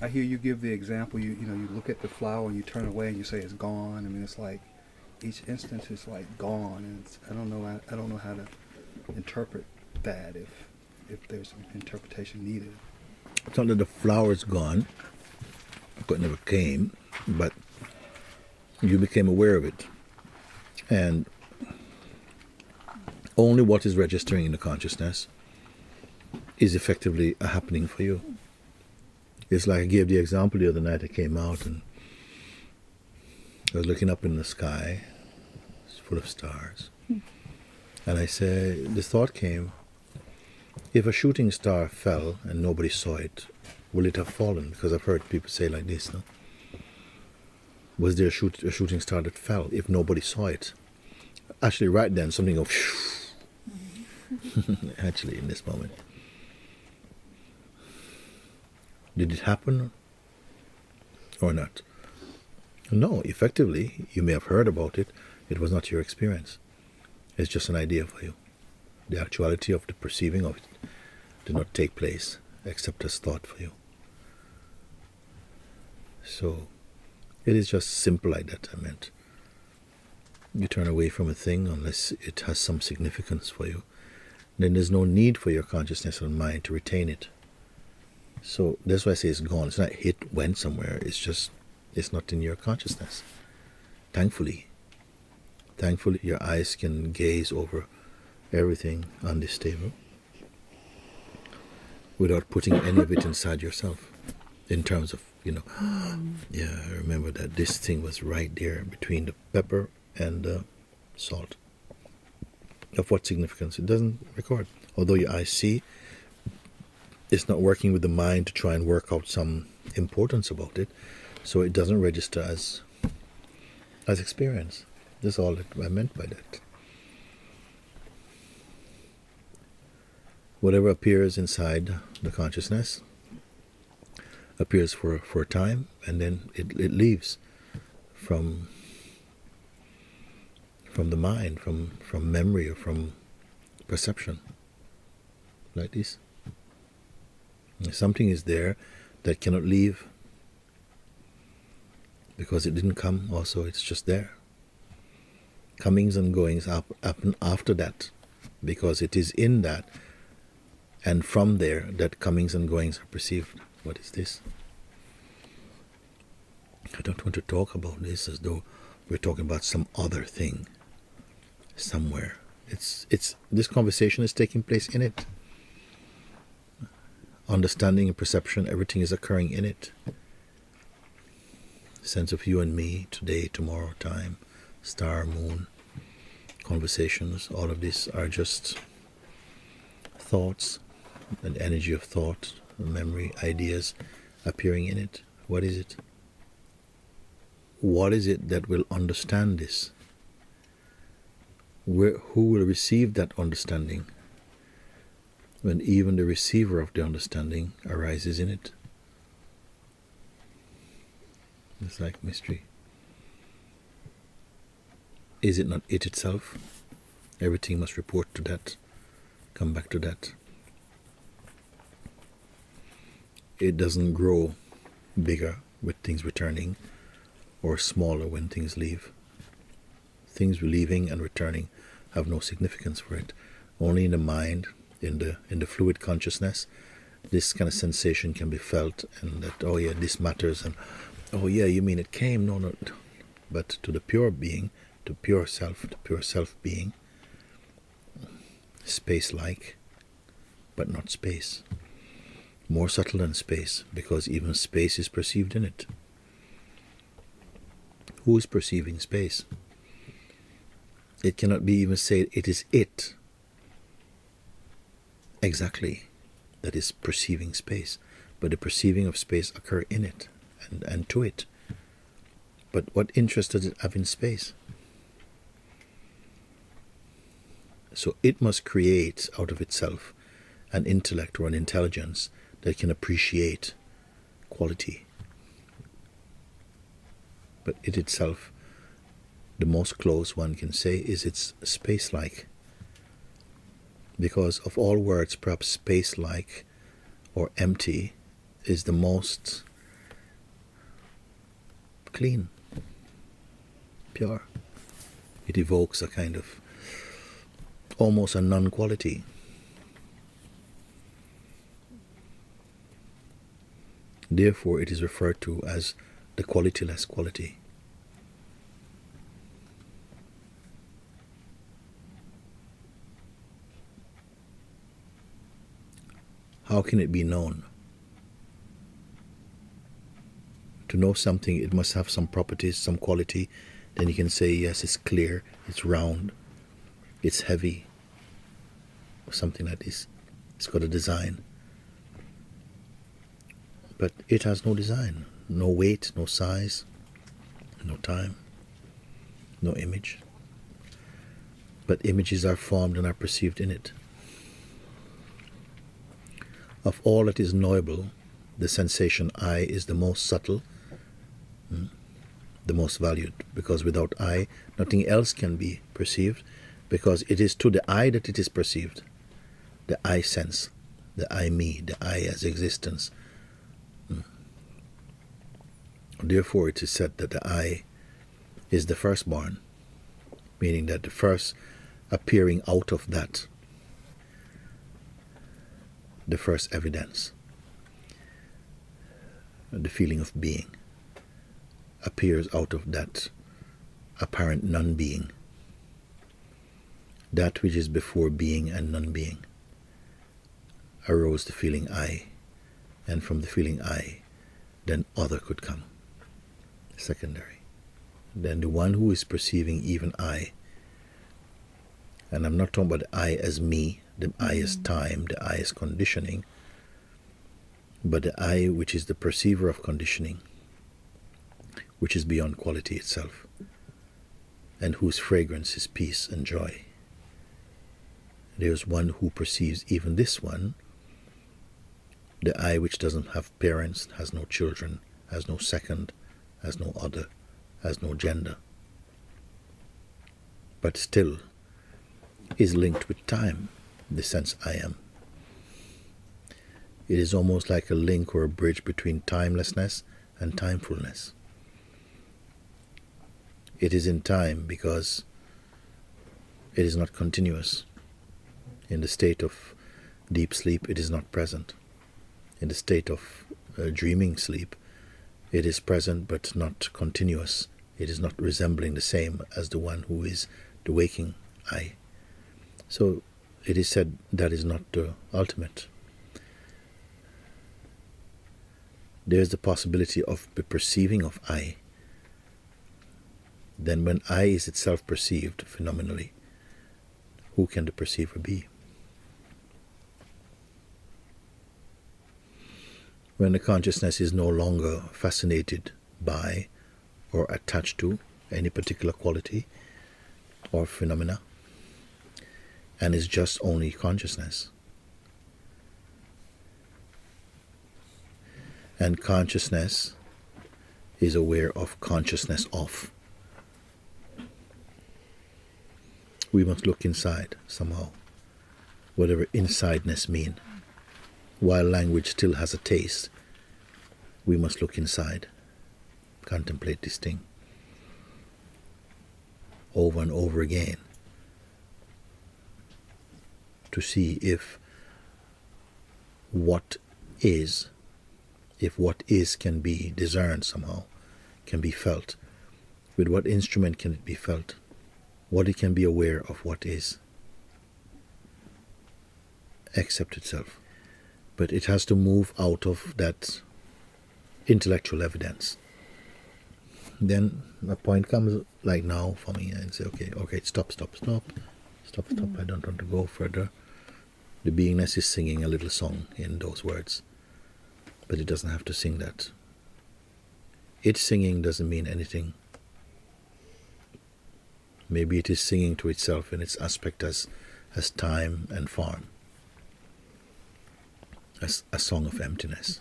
I hear you give the example. You look at the flower and you turn away and you say it's gone. I mean, it's like each instance is like gone, and I don't know. I don't know how to interpret that if there's an interpretation needed. It's not that the flower's gone, but it never came, but you became aware of it. And only what is registering in the consciousness is effectively a happening for you. It's like I gave the example the other night. I came out and I was looking up in the sky. It's full of stars. And I said, the thought came, if a shooting star fell and nobody saw it, will it have fallen? Because I've heard people say like this, no? Was there a shooting star that fell if nobody saw it? Actually, right then, something goes, actually, in this moment. Did it happen or not? No, effectively, you may have heard about it. It was not your experience. It's just an idea for you. The actuality of the perceiving of it did not take place except as thought for you. So, it is just simple like that, I meant. You turn away from a thing unless it has some significance for you. Then there's no need for your consciousness and mind to retain it. So that's why I say it's gone. It's not it went somewhere. It's just, it's not in your consciousness. Thankfully, your eyes can gaze over everything on this table without putting any of it inside yourself. In terms of, yeah, I remember that this thing was right there between the pepper and the salt. Of what significance? It doesn't record. Although your eyes see, it's not working with the mind to try and work out some importance about it, so it doesn't register as experience. That's all that I meant by that. Whatever appears inside the consciousness appears for a time, and then it leaves from the mind, from memory, or from perception, like this. Something is there that cannot leave because it didn't come. Also, it's just there. Comings and goings happen after that because it is in that, and from there that comings and goings are perceived. What is this? I don't want to talk about this as though we're talking about some other thing somewhere. It's this conversation is taking place in it. Understanding and perception, everything is occurring in it. Sense of you and me, today, tomorrow, time, star, moon, conversations, all of these are just thoughts, an energy of thought, memory, ideas appearing in it. What is it? What is it that will understand this? Who will receive that understanding when even the receiver of the understanding arises in it? It's like mystery. Is it not it itself? Everything must report to that, come back to that. It doesn't grow bigger with things returning, or smaller when things leave. Things leaving and returning have no significance for it. Only in the mind, in the fluid consciousness, this kind of sensation can be felt, and that, oh yeah, this matters, and oh yeah, you mean it came? No. But to the pure being, to pure self being, space-like, but not space. More subtle than space, because even space is perceived in it. Who is perceiving space? It cannot be even said it is it exactly that is perceiving space, but the perceiving of space occur in it and to it. But what interest does it have in space? So it must create out of itself an intellect or an intelligence that can appreciate quality. But it itself, the most close one can say, is it's space-like. Because of all words, perhaps space-like or empty is the most clean, pure. It evokes a kind of almost a non-quality. Therefore, it is referred to as the qualityless quality. How can it be known? To know something, it must have some properties, some quality. Then you can say, yes, it's clear, it's round, it's heavy, or something like this. It's got a design. But it has no design, no weight, no size, no time, no image. But images are formed and are perceived in it. Of all that is knowable, the sensation I is the most subtle, the most valued, because without I, nothing else can be perceived, because it is to the I that it is perceived. The I sense, the I me, the I as existence. Therefore, it is said that the I is the firstborn, meaning that the first appearing out of that, the first evidence, the feeling of being, appears out of that apparent non-being, that which is before being and non-being. Arose the feeling I, and from the feeling I, then other could come, secondary. Then the one who is perceiving even I, and I'm not talking about the I as me, the I as time, the I as conditioning, but the I which is the perceiver of conditioning, which is beyond quality itself, and whose fragrance is peace and joy. There's one who perceives even this one, the I which doesn't have parents, has no children, has no second, has no other, has no gender, but still is linked with time, the sense I am. It is almost like a link or a bridge between timelessness and timefulness. It is in time because it is not continuous. In the state of deep sleep, it is not present. In the state of dreaming sleep, it is present but not continuous. It is not resembling the same as the one who is the waking I. So it is said that is not the ultimate. There is the possibility of the perceiving of I. Then when I is itself perceived phenomenally, who can the perceiver be? When the consciousness is no longer fascinated by or attached to any particular quality or phenomena, and is just only consciousness. And consciousness is aware of consciousness of. We must look inside somehow, whatever insideness mean. While language still has a taste, we must look inside, contemplate this thing over and over again to see if what is can be discerned somehow, can be felt. With what instrument can it be felt? What it can be aware of what is. Accept itself. But it has to move out of that intellectual evidence. Then a point comes like now for me and say, okay, stop. I don't want to go further. The beingness is singing a little song in those words, but it doesn't have to sing that. Its singing doesn't mean anything. Maybe it is singing to itself in its aspect as time and form, as a song of emptiness.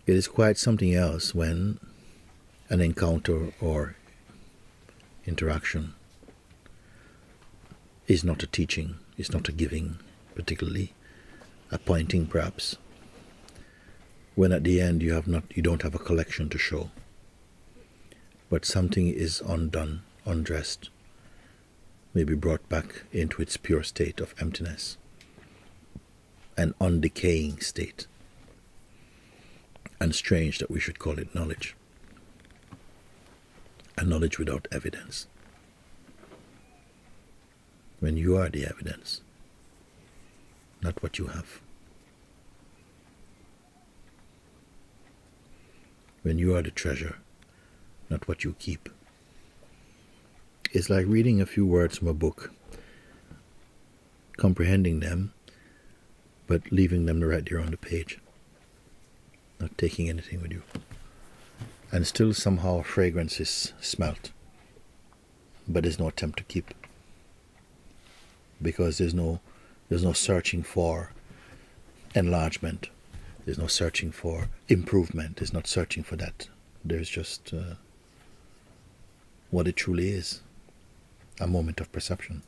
It is quite something else when an encounter or interaction is not a teaching, is not a giving particularly, a pointing perhaps, when at the end you don't have a collection to show, but something is undone, undressed, maybe brought back into its pure state of emptiness, an undecaying state. And strange that we should call it knowledge. A knowledge without evidence. When you are the evidence, not what you have. When you are the treasure, not what you keep. It's like reading a few words from a book, comprehending them, but leaving them right there on the page. Not taking anything with you. And still somehow a fragrance is smelt. But there's no attempt to keep. Because there's no searching for enlargement. There's no searching for improvement. There's not searching for that. There's just what it truly is. A moment of perception.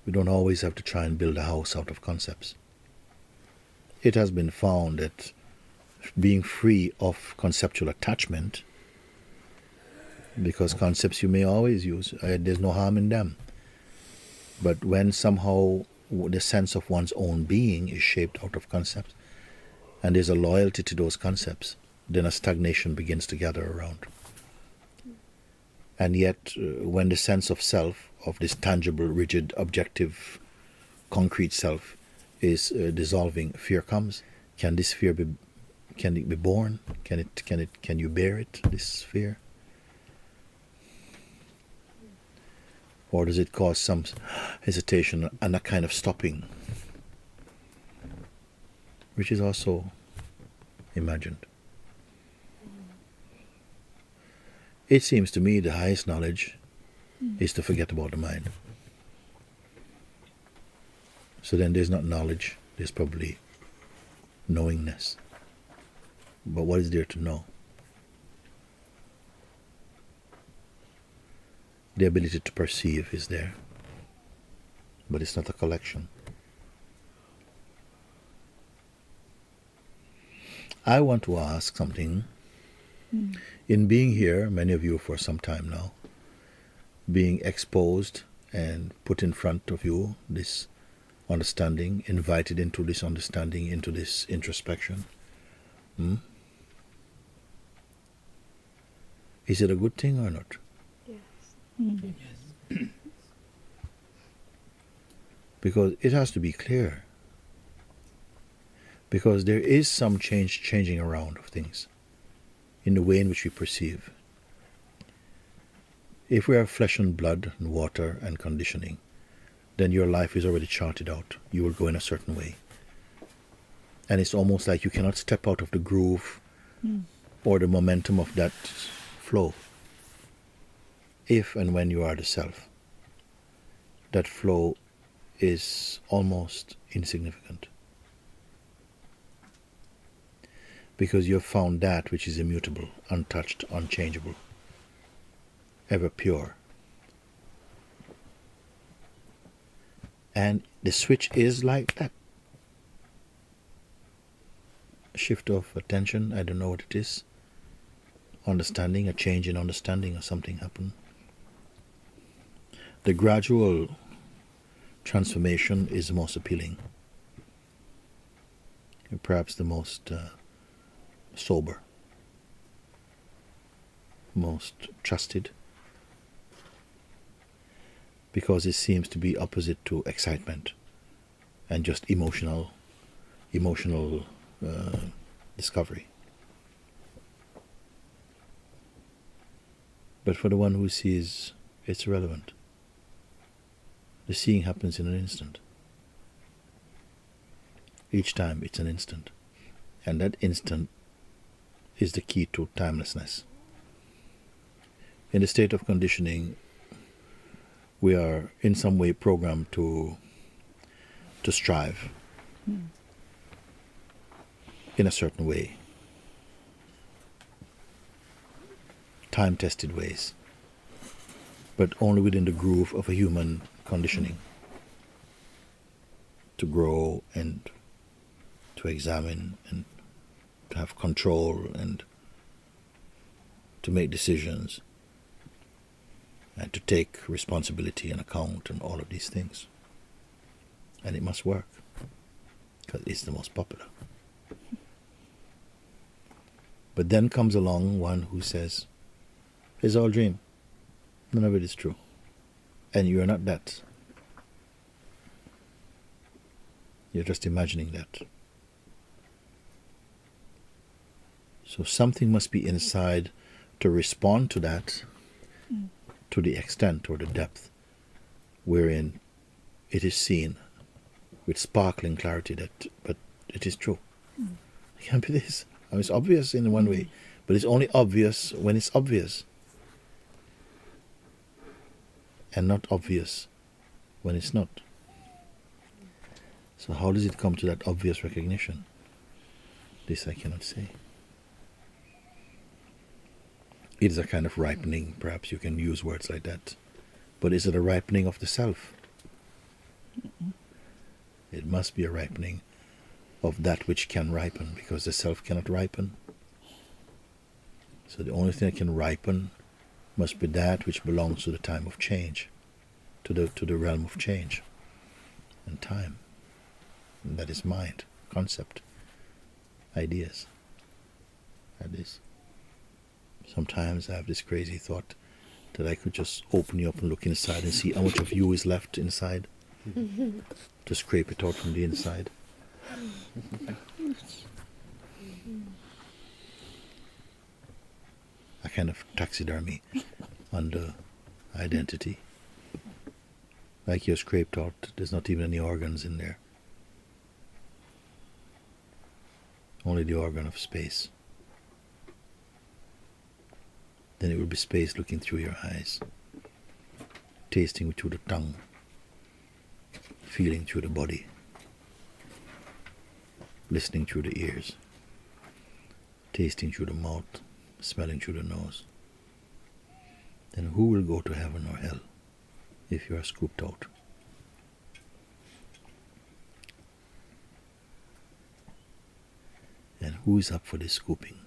We don't always have to try and build a house out of concepts. It has been found that being free of conceptual attachment, because concepts you may always use, there's no harm in them. But when somehow the sense of one's own being is shaped out of concepts, and there's a loyalty to those concepts, then a stagnation begins to gather around. And yet, when the sense of self, of this tangible, rigid, objective, concrete self, is dissolving, fear comes. Can this fear be? Can it be born? Can you bear it? This fear, or does it cause some hesitation and a kind of stopping, which is also imagined? It seems to me the highest knowledge is to forget about the mind. So then there's not knowledge, there's probably knowingness. But what is there to know? The ability to perceive is there, but it's not a collection. I want to ask something. In being here, many of you for some time now, being exposed and put in front of you this understanding, invited into this understanding, into this introspection. Is it a good thing or not? Yes. Yes. Because it has to be clear. Because there is some changing around of things in the way in which we perceive. If we are flesh and blood and water and conditioning, then your life is already charted out. You will go in a certain way. And it's almost like you cannot step out of the groove or the momentum of that flow. If and when you are the self, that flow is almost insignificant. Because you have found that which is immutable, untouched, unchangeable, ever pure. And the switch is like that. A shift of attention, I don't know what it is. Understanding, a change in understanding or something happened. The gradual transformation is the most appealing. And perhaps the most sober, most trusted, because it seems to be opposite to excitement and just emotional discovery. But for the one who sees, it's irrelevant. The seeing happens in an instant. Each time it's an instant. And that instant is the key to timelessness. In the state of conditioning, we are in some way programmed to strive in a certain way. Time-tested ways. But only within the groove of a human conditioning. To grow and to examine and to have control and to make decisions and to take responsibility and account and all of these things. And it must work because it's the most popular. But then comes along one who says, it's all a dream. None of it is true. And you're not that. You're just imagining that. So something must be inside to respond to that to the extent or the depth wherein it is seen with sparkling clarity that, but it is true. It can't be this. I mean, it's obvious in one way, but it's only obvious when it's obvious, and not obvious when it's not. So how does it come to that obvious recognition? This I cannot say. It is a kind of ripening, perhaps you can use words like that. But is it a ripening of the self? It must be a ripening of that which can ripen, because the self cannot ripen. So the only thing that can ripen must be that which belongs to the time of change, to the realm of change and time. And that is mind, concept, ideas. That is. Sometimes I have this crazy thought that I could just open you up and look inside and see how much of you is left inside. To scrape it out from the inside. A kind of taxidermy under identity. Like you're scraped out, there's not even any organs in there. Only the organ of space. Then it will be space looking through your eyes, tasting through the tongue, feeling through the body, listening through the ears, tasting through the mouth, smelling through the nose. Then who will go to heaven or hell if you are scooped out? And who is up for this scooping?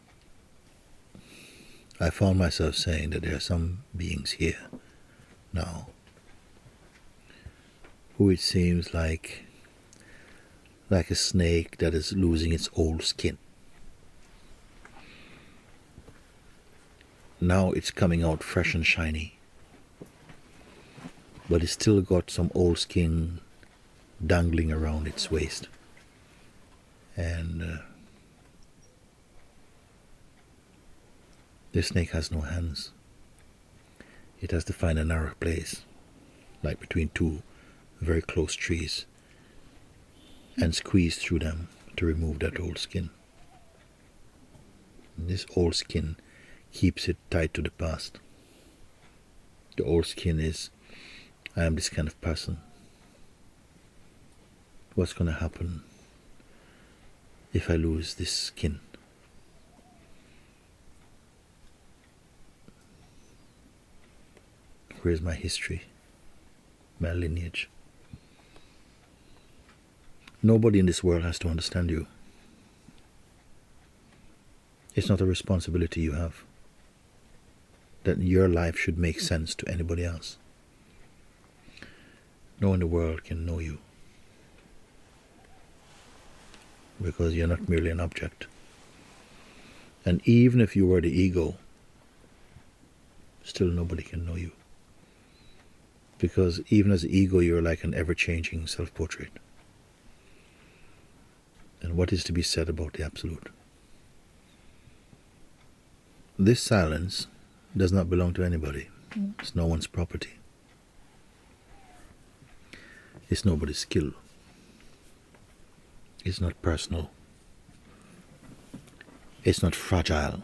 I found myself saying that there are some beings here now who it seems like a snake that is losing its old skin. Now it's coming out fresh and shiny, but it's still got some old skin dangling around its waist. And the snake has no hands. It has to find a narrow place, like between two very close trees, and squeeze through them to remove that old skin. And this old skin keeps it tied to the past. The old skin is, I am this kind of person. What's going to happen if I lose this skin? Where's my history, my lineage? Nobody in this world has to understand you. It's not a responsibility you have, that your life should make sense to anybody else. No one in the world can know you, because you're not merely an object. And even if you were the ego, still nobody can know you. Because even as ego, you're like an ever-changing self-portrait. And what is to be said about the Absolute? This silence does not belong to anybody. It's no one's property. It's nobody's skill. It's not personal. It's not fragile.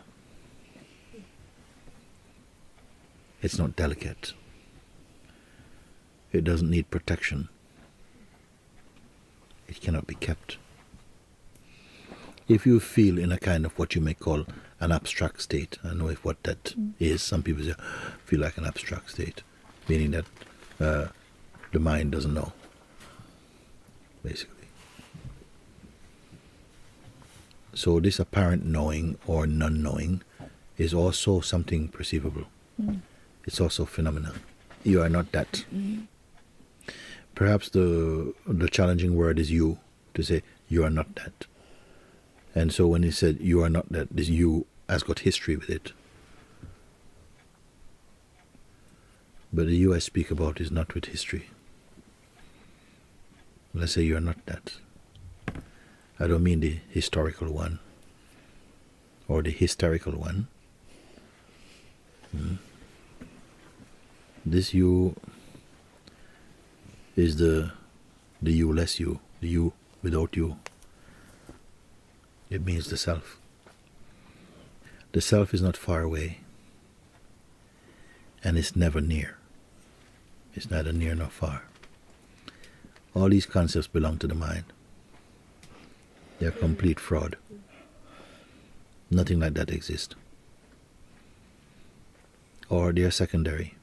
It's not delicate. It doesn't need protection. It cannot be kept. If you feel in a kind of what you may call an abstract state, I don't know if what that is. Some people say, feel like an abstract state, meaning that the mind doesn't know, basically. So this apparent knowing or non-knowing is also something perceivable. It's also phenomenal. You are not that. Perhaps the challenging word is you, to say you are not that. And so when he said you are not that, this you has got history with it. But the you I speak about is not with history. Let's say you are not that. I don't mean the historical one or the hysterical one. This you is the youless you, the you without you. It means the self. The self is not far away, and it's never near. It's neither near nor far. All these concepts belong to the mind. They're complete fraud. Nothing like that exists. Or they are secondary.